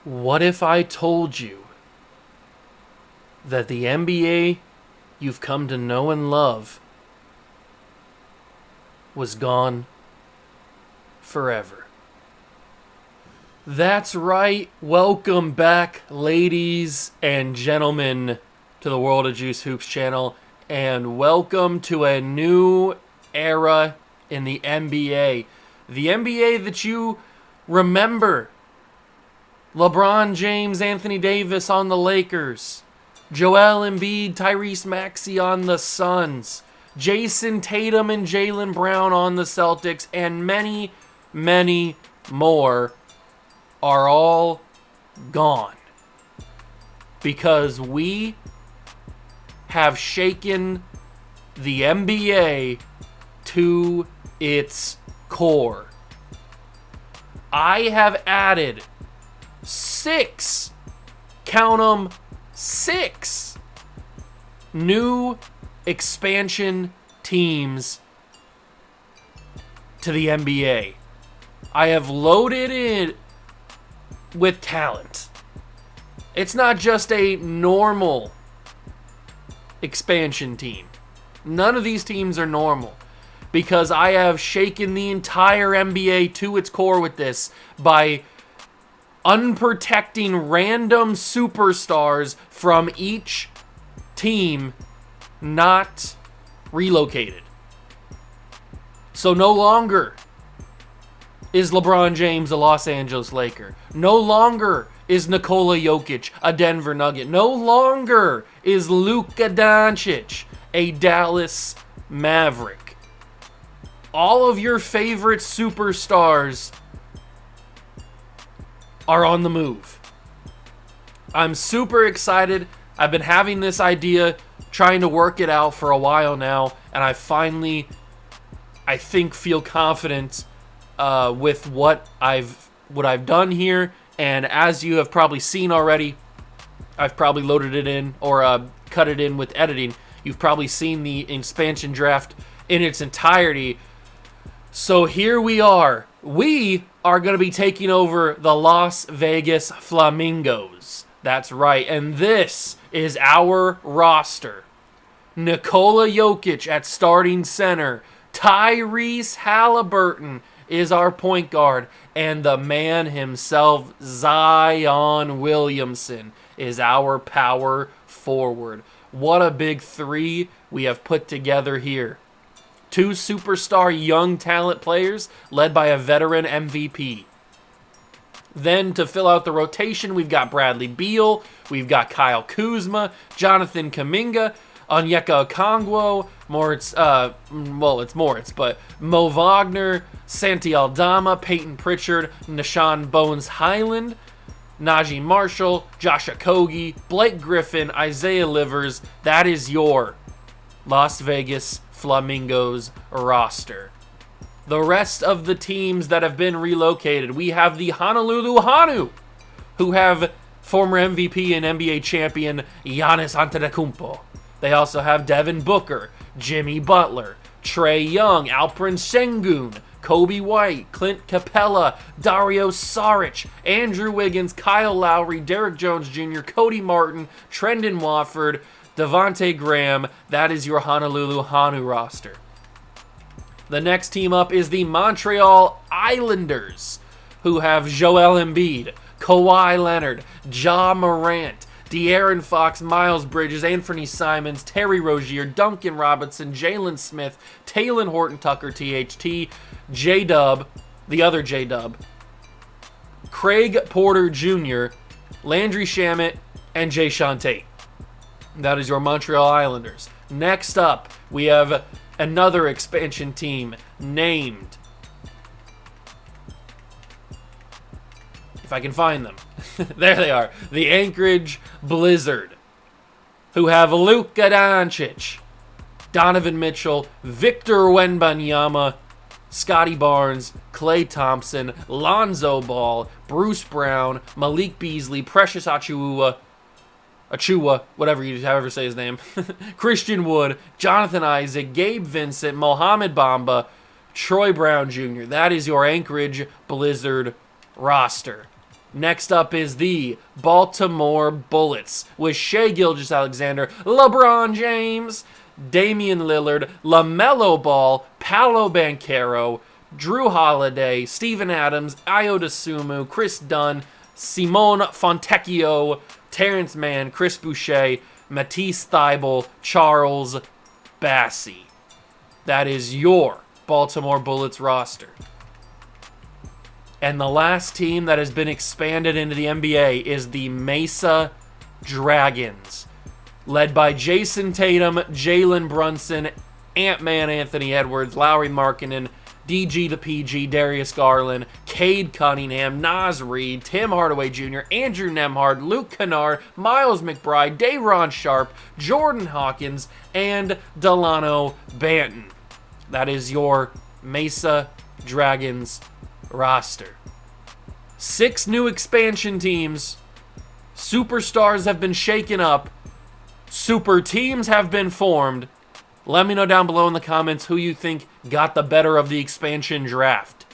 What if I told you that the NBA you've come to know and love was gone forever? That's right. Welcome back, ladies and gentlemen, to the World of Juice Hoops channel, and welcome to a new era in the NBA. The NBA that you remember. LeBron James, Anthony Davis on the Lakers. Joel Embiid, Tyrese Maxey on the Suns. Jason Tatum and Jaylen Brown on the Celtics. And many, many more are all gone. Because we have shaken the NBA to its core. I have added 6, count them, 6 new expansion teams to the NBA. I have loaded it with talent. It's not just a normal expansion team. None of these teams are normal, because I have shaken the entire NBA to its core with this by unprotecting random superstars from each team not relocated. So no longer is LeBron James a Los Angeles Laker. No longer is Nikola Jokic a Denver Nugget. No longer is Luka Doncic a Dallas Maverick. All of your favorite superstars are on the move. I'm super excited. I've been having this idea, trying to work it out for a while now, and I finally, I think, feel confident with what I've done here. And as you have probably seen already, I've probably loaded it in or cut it in with editing. You've probably seen the expansion draft in its entirety. So here we are. We are going to be taking over the Las Vegas Flamingos. That's right. And this is our roster. Nikola Jokic at starting center. Tyrese Halliburton is our point guard. And the man himself, Zion Williamson, is our power forward. What a big three we have put together here. 2 superstar young talent players led by a veteran MVP. Then to fill out the rotation, we've got Bradley Beal, we've got Kyle Kuzma, Jonathan Kuminga, Onyeka Okongwu, it's Moritz, but Mo Wagner, Santi Aldama, Peyton Pritchard, Nashawn Bones-Hyland, Najee Marshall, Josh Okogie, Blake Griffin, Isaiah Livers. That is your Las Vegas Flamingos roster. The rest of the teams that have been relocated, we have the Honolulu Hanu, who have former MVP and NBA champion Giannis Antetokounmpo. They also have Devin Booker, Jimmy Butler, Trae Young, Alperen Sengun, Kobe White, Clint Capella, Dario Saric, Andrew Wiggins, Kyle Lowry, Derrick Jones Jr., Cody Martin, Trendon Watford, Devontae Graham. That is your Honolulu Hanu roster. The next team up is the Montreal Islanders, who have Joel Embiid, Kawhi Leonard, Ja Morant, De'Aaron Fox, Miles Bridges, Anthony Simons, Terry Rozier, Duncan Robinson, Jalen Smith, Talen Horton-Tucker, THT, J-Dub, the other J-Dub, Craig Porter Jr., Landry Shamet, and Jayshawn Tate. That is your Montreal Islanders. Next up, we have another expansion team named, if I can find them, there they are, the Anchorage Blizzard, who have Luka Doncic, Donovan Mitchell, Victor Wembanyama, Scotty Barnes, Klay Thompson, Lonzo Ball, Bruce Brown, Malik Beasley, Precious Achiuwa, however say his name, Christian Wood, Jonathan Isaac, Gabe Vincent, Mohamed Bamba, Troy Brown Jr. That is your Anchorage Blizzard roster. Next up is the Baltimore Bullets with Shai Gilgeous-Alexander, LeBron James, Damian Lillard, LaMelo Ball, Paolo Banchero, Drew Holiday, Steven Adams, Ayo Dosunmu, Chris Dunn, Simone Fontecchio, Terrence Mann, Chris Boucher, Matisse Thybulle, Charles Bassey. That is your Baltimore Bullets roster. And the last team that has been expanded into the NBA is the Mesa Dragons, led by Jason Tatum, Jalen Brunson, Ant-Man Anthony Edwards, Lauri Markkanen, DG the PG, Darius Garland, Cade Cunningham, Naz Reid, Tim Hardaway Jr., Andrew Nembhard, Luke Kennard, Miles McBride, Day'Ron Sharpe, Jordan Hawkins, and Delano Banton. That is your Mesa Dragons roster. 6 new expansion teams. Superstars have been shaken up. Super teams have been formed. Let me know down below in the comments who you think got the better of the expansion draft.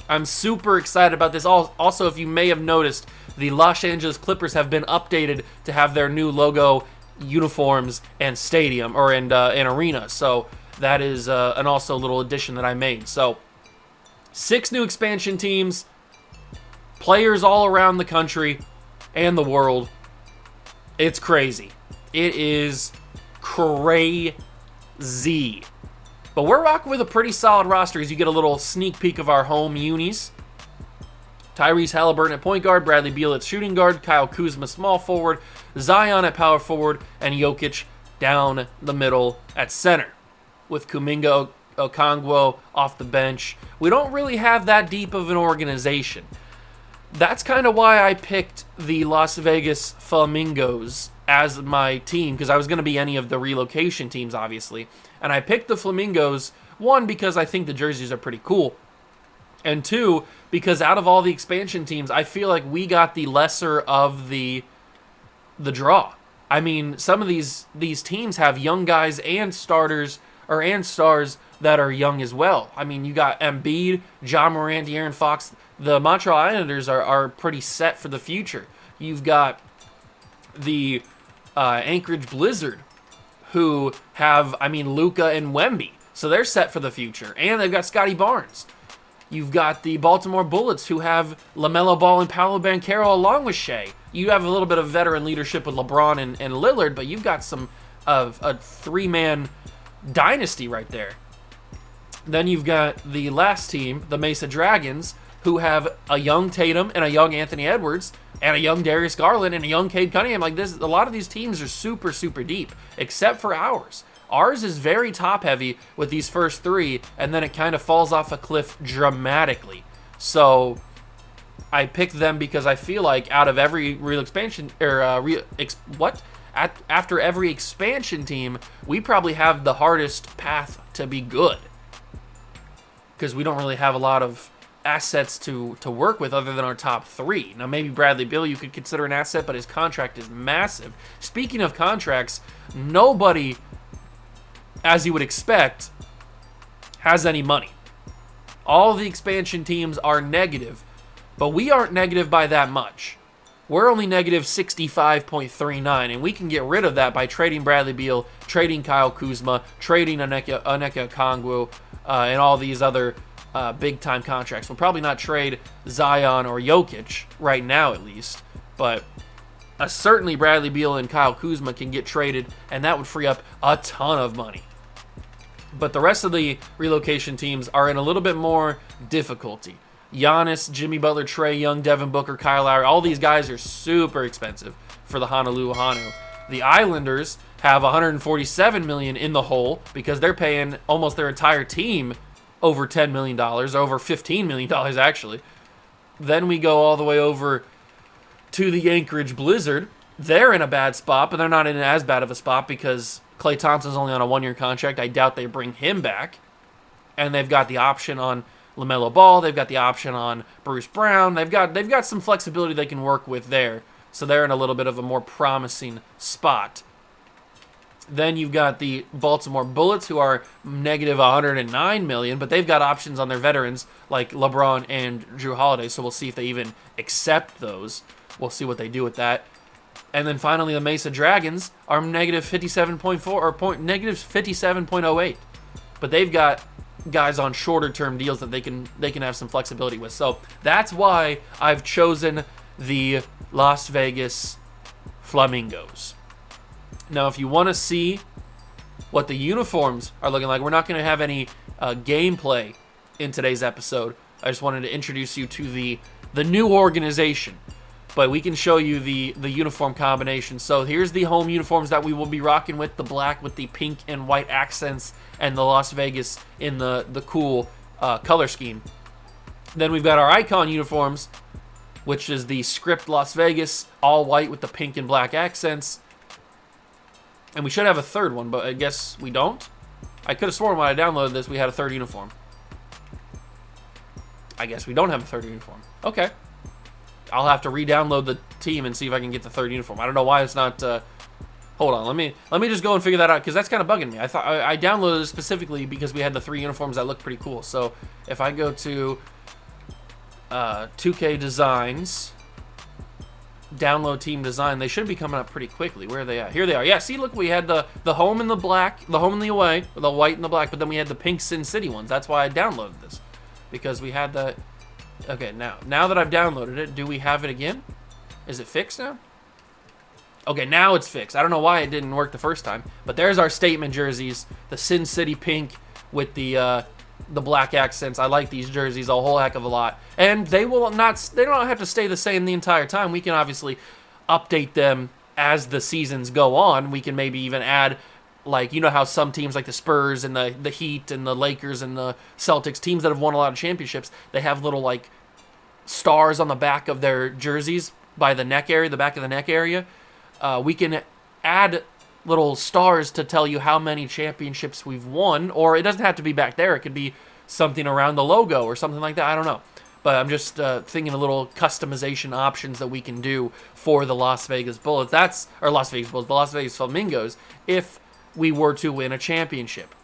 I'm super excited about this. Also, if you may have noticed, the Los Angeles Clippers have been updated to have their new logo, uniforms, and stadium, or and arena. So that is an also little addition that I made. So 6 new expansion teams, players all around the country and the world. It's crazy. It is crazy. But we're rocking with a pretty solid roster as you get a little sneak peek of our home unis. Tyrese Halliburton at point guard, Bradley Beal at shooting guard, Kyle Kuzma small forward, Zion at power forward, and Jokic down the middle at center. With Kuminga Okongwu off the bench. We don't really have that deep of an organization. That's kind of why I picked the Las Vegas Flamingos as my team, because I was going to be any of the relocation teams, obviously. And I picked the Flamingos, 1, because I think the jerseys are pretty cool, and 2, because out of all the expansion teams, I feel like we got the lesser of the draw. I mean, some of these teams have young guys and stars that are young as well. I mean, you got Embiid, John Morant, De'Aaron Fox. The Montreal Islanders are pretty set for the future. You've got the Anchorage Blizzard, who have, Luka and Wemby. So they're set for the future. And they've got Scotty Barnes. You've got the Baltimore Bullets, who have LaMelo Ball and Paolo Banchero along with Shai. You have a little bit of veteran leadership with LeBron and Lillard, but you've got some of a 3-man dynasty right there. Then you've got the last team, the Mesa Dragons, who have a young Tatum and a young Anthony Edwards and a young Darius Garland and a young Cade Cunningham. Like this, a lot of these teams are super, super deep, except for ours. Ours is very top-heavy with these first 3, and then it kind of falls off a cliff dramatically. So I picked them because I feel like out of every real expansion, after every expansion team, we probably have the hardest path to be good, because we don't really have a lot of assets to work with other than our top 3. Now, maybe Bradley Beal you could consider an asset, but his contract is massive. Speaking of contracts, nobody, as you would expect, has any money. All the expansion teams are negative, but we aren't negative by that much. We're only negative 65.39, and we can get rid of that by trading Bradley Beal, trading Kyle Kuzma, trading Onyeka Okongwu, and all these other big-time contracts. We'll probably not trade Zion or Jokic right now, at least, but certainly Bradley Beal and Kyle Kuzma can get traded, and that would free up a ton of money. But the rest of the relocation teams are in a little bit more difficulty. Giannis, Jimmy Butler, Trae Young, Devin Booker, Kyle Lowry, all these guys are super expensive for the Honolulu Hanu. The Islanders have $147 million in the hole because they're paying almost their entire team over $10 million, over $15 million actually. Then we go all the way over to the Anchorage Blizzard. They're in a bad spot, but they're not in as bad of a spot because Klay Thompson's only on a 1-year contract. I doubt they bring him back. And they've got the option on LaMelo Ball. They've got the option on Bruce Brown. They've got some flexibility they can work with there. So they're in a little bit of a more promising spot. Then you've got the Baltimore Bullets, who are negative 109 million, but they've got options on their veterans like LeBron and Drew Holiday, so we'll see if they even accept those. We'll see what they do with that. And then finally, the Mesa Dragons are negative 57.4 or negative 57.08, but they've got guys on shorter term deals that they can have some flexibility with. So that's why I've chosen the Las Vegas Flamingos. Now, if you want to see what the uniforms are looking like, we're not going to have any gameplay in today's episode. I just wanted to introduce you to the new organization, but we can show you the uniform combination. So here's the home uniforms that we will be rocking with: the black with the pink and white accents, and the Las Vegas in the cool color scheme. Then we've got our icon uniforms, which is the script Las Vegas, all white with the pink and black accents. And we should have a third one, but I guess we don't. I could have sworn when I downloaded this we had a third uniform. I guess we don't have a third uniform. Okay. I'll have to re-download the team and see if I can get the third uniform. I don't know why it's not... hold on, let me just go and figure that out, because that's kind of bugging me. I thought I downloaded it specifically because we had the 3 uniforms that look pretty cool. So if I go to 2K Designs... download team design, they should be coming up pretty quickly. Where are they at? Here they are. Yeah, see, look, we had the home and the black, the home and the away, the white and the black, but then we had the pink Sin City ones. That's why I downloaded this, because we had the... Okay, now that I've downloaded it, do we have it again? Is it fixed now? Okay, now it's fixed. I don't know why it didn't work the first time, but there's our statement jerseys, the Sin City pink with the black accents. I like these jerseys a whole heck of a lot, and they don't have to stay the same the entire time. We can obviously update them as the seasons go on. We can maybe even add, like, you know how some teams like the Spurs and the Heat and the Lakers and the Celtics, teams that have won a lot of championships, they have little like stars on the back of their jerseys by the neck area, the back of the neck area. We can add little stars to tell you how many championships we've won, or it doesn't have to be back there. It could be something around the logo or something like that. I don't know. But I'm just thinking of little customization options that we can do for the Las Vegas Bullets. The Las Vegas Flamingos, if we were to win a championship.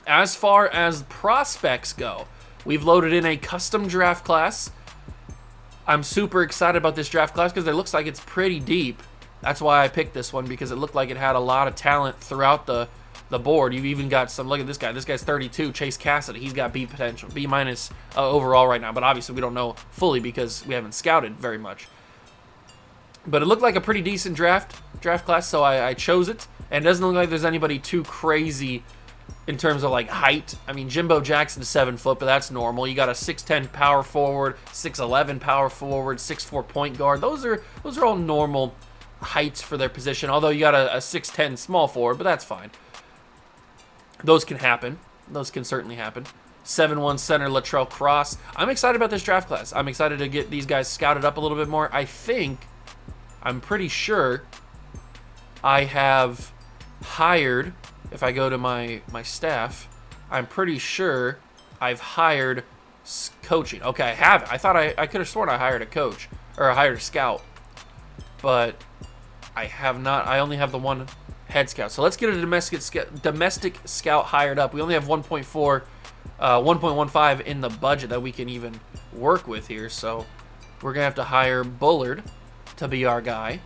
As far as prospects go, we've loaded in a custom draft class. I'm super excited about this draft class because it looks like it's pretty deep. That's why I picked this one, because it looked like it had a lot of talent throughout the board. You've even got some, look at this guy. This guy's 32, Chase Cassidy. He's got B potential, B minus overall right now, but obviously we don't know fully because we haven't scouted very much. But it looked like a pretty decent draft class, so I chose it. And it doesn't look like there's anybody too crazy in terms of like height. I mean, Jimbo Jackson's 7 foot, but that's normal. You got a 6'10 power forward, 6'11 power forward, 6'4 point guard. Those are all normal heights for their position, although you got a 6'10 small forward, but that's fine. Those can happen. Those can certainly happen. 7'1 center Latrell Cross. I'm excited about this draft class. I'm excited to get these guys scouted up a little bit more. I'm pretty sure I have hired, if I go to my staff, I'm pretty sure I've hired coaching. Okay, I haven't. I thought I could have sworn I hired a coach, or I hired a scout, but I have not. I only have the one head scout. So let's get a domestic scout hired up. We only have 1.15 in the budget that we can even work with here. So we're going to have to hire Bullard to be our guy.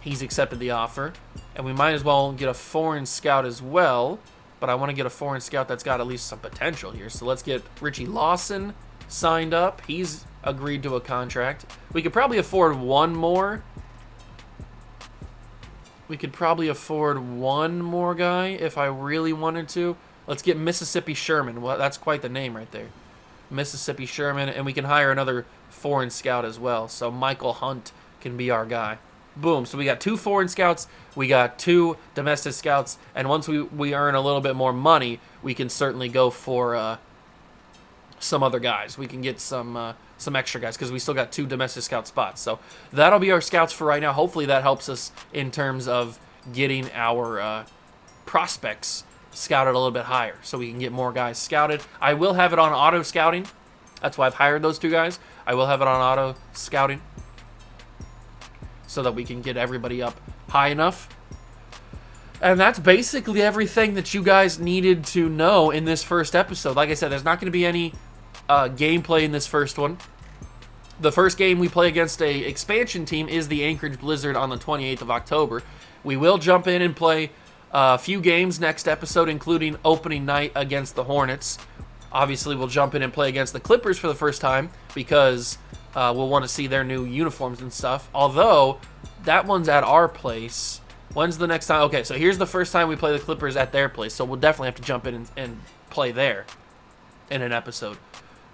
He's accepted the offer. And we might as well get a foreign scout as well. But I want to get a foreign scout that's got at least some potential here. So let's get Richie Lawson signed up. He's agreed to a contract. We could probably afford one more. We could probably afford one more guy if I really wanted to. Let's get Mississippi Sherman. Well, that's quite the name right there. Mississippi Sherman. And we can hire another foreign scout as well. So Michael Hunt can be our guy. Boom. So we got 2 foreign scouts. We got 2 domestic scouts. And once we earn a little bit more money, we can certainly go for some other guys. We can get some extra guys because we still got 2 domestic scout spots. So that'll be our scouts for right now. Hopefully that helps us in terms of getting our prospects scouted a little bit higher so we can get more guys scouted. I will have it on auto scouting. That's why I've hired those 2 guys. I will have it on auto scouting so that we can get everybody up high enough. And that's basically everything that you guys needed to know in this first episode. Like I said, there's not going to be any gameplay in this first one. The first game we play against a expansion team is the Anchorage Blizzard on the 28th of October. We will jump in and play a few games next episode, including opening night against the Hornets. Obviously, we'll jump in and play against the Clippers for the first time because we'll want to see their new uniforms and stuff. Although, that one's at our place. When's the next time? Okay, so here's the first time we play the Clippers at their place, so we'll definitely have to jump in and play there in an episode.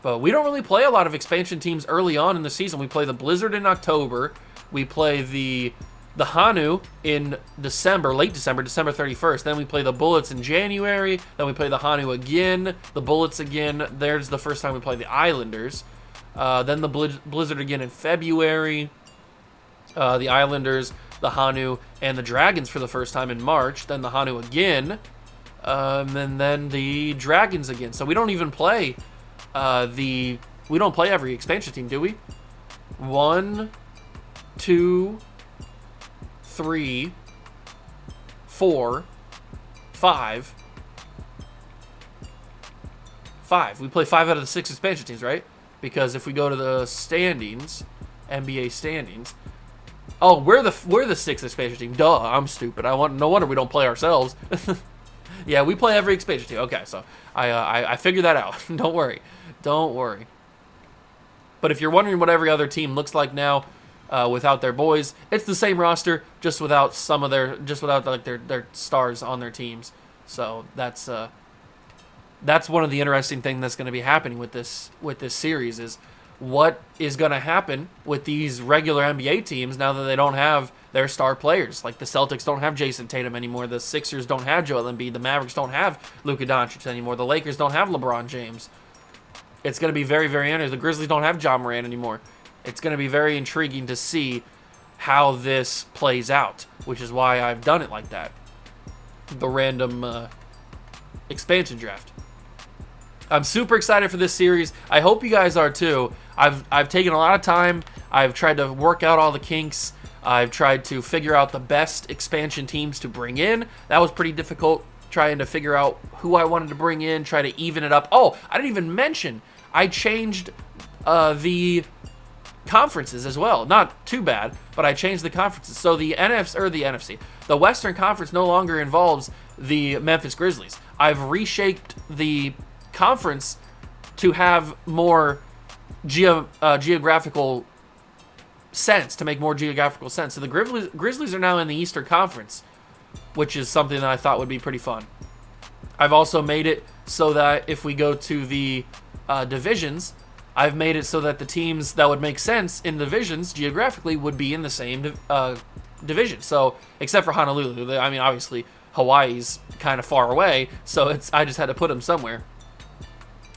But we don't really play a lot of expansion teams early on in the season. We play the Blizzard in October. We play the Hanu in December, late December, December 31st. Then we play the Bullets in January. Then we play the Hanu again, the Bullets again. There's the first time we play the Islanders. Then the Blizzard again in February. The Islanders, the Hanu, and the Dragons for the first time in March. Then the Hanu again. And then the Dragons again. So we don't even play we don't play every expansion team, do we? 1, 2, 3, 4, 5. 5. We play 5 out of the 6 expansion teams, right? Because if we go to the standings, NBA standings. Oh, we're the 6th expansion team. Duh, I'm stupid. No wonder we don't play ourselves. Yeah, we play every expansion team. Okay, so I figured that out. Don't worry. But if you're wondering what every other team looks like now, without their boys, it's the same roster, just without their stars on their teams. So that's one of the interesting things that's going to be happening with this series is what is going to happen with these regular NBA teams now that they don't have their star players. Like the Celtics don't have Jason Tatum anymore. The Sixers don't have Joel Embiid. The Mavericks don't have Luka Doncic anymore. The Lakers don't have LeBron James. It's going to be very, very interesting. The Grizzlies don't have Ja Morant anymore. It's going to be very intriguing to see how this plays out, which is why I've done it like that. The random expansion draft. I'm super excited for this series. I hope you guys are too. I've taken a lot of time. I've tried to work out all the kinks. I've tried to figure out the best expansion teams to bring in. That was pretty difficult, trying to figure out who I wanted to bring in, try to even it up. Oh, I didn't even mention, I changed the conferences as well. Not too bad, but I changed the conferences. So the NFC, the Western Conference no longer involves the Memphis Grizzlies. I've reshaped the conference to have more geographical sense, to make more geographical sense. So the Grizzlies are now in the Eastern Conference, which is something that I thought would be pretty fun. I've also made it so that if we go to the divisions, I've made it so that the teams that would make sense in divisions geographically would be in the same division. So, except for Honolulu, I mean, obviously Hawaii's kind of far away, so I just had to put them somewhere.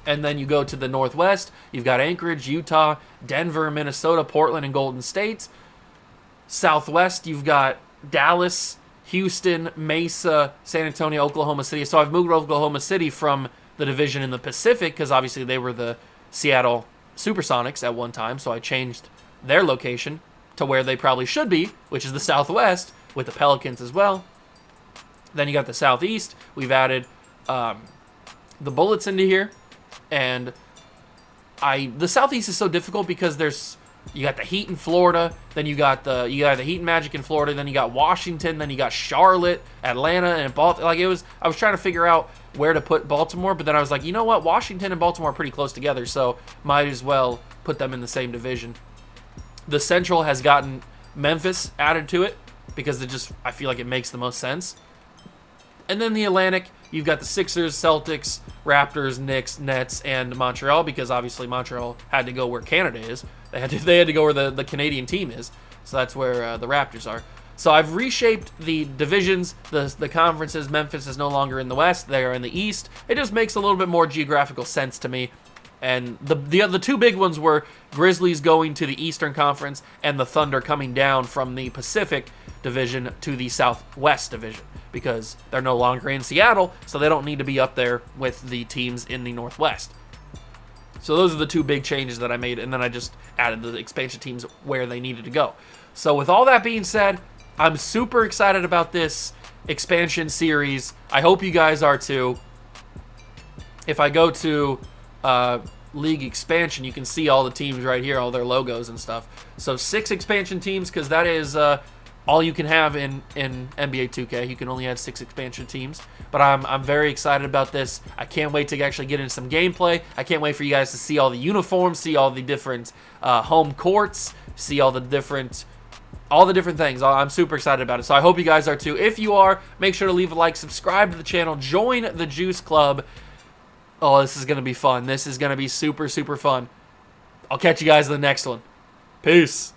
And then you go to the Northwest, you've got Anchorage, Utah, Denver, Minnesota, Portland, and Golden State. Southwest, you've got Dallas, Houston, Mesa, San Antonio, Oklahoma City. So I've moved Oklahoma City from the division in the Pacific because obviously they were the Seattle Supersonics at one time. So I changed their location to where they probably should be, which is the Southwest, with the Pelicans as well. Then you got the Southeast. We've added the Bullets into here. And the Southeast is so difficult because you got the Heat in Florida, then you got the Heat and Magic in Florida, then you got Washington, then you got Charlotte, Atlanta, and Baltimore. I was trying to figure out where to put Baltimore, but then I was like, you know what? Washington and Baltimore are pretty close together, so might as well put them in the same division. The Central has gotten Memphis added to it because I feel like it makes the most sense. And then the Atlantic, you've got the Sixers, Celtics, Raptors, Knicks, Nets, and Montreal, because obviously Montreal had to go where Canada is. They had to go where the Canadian team is. So that's where the Raptors are. So I've reshaped the divisions, the conferences. Memphis is no longer in the West. They are in the East. It just makes a little bit more geographical sense to me. And the two big ones were Grizzlies going to the Eastern Conference and the Thunder coming down from the Pacific Division to the Southwest Division, because they're no longer in Seattle, so they don't need to be up there with the teams in the Northwest. So those are the two big changes that I made, and then I just added the expansion teams where they needed to go. So with all that being said, I'm super excited about this. expansion series. I hope you guys are too. If I go to League Expansion, you can see all the teams right here, all their logos and stuff. So 6 expansion teams, because that is all you can have in NBA 2K. You can only have 6 expansion teams. But I'm very excited about this. I can't wait to actually get into some gameplay. I can't wait for you guys to see all the uniforms, see all the different home courts, see all the different things. I'm super excited about it. So I hope you guys are too. If you are, make sure to leave a like, subscribe to the channel, join the Juice Club. Oh, this is going to be fun. This is going to be super, super fun. I'll catch you guys in the next one. Peace.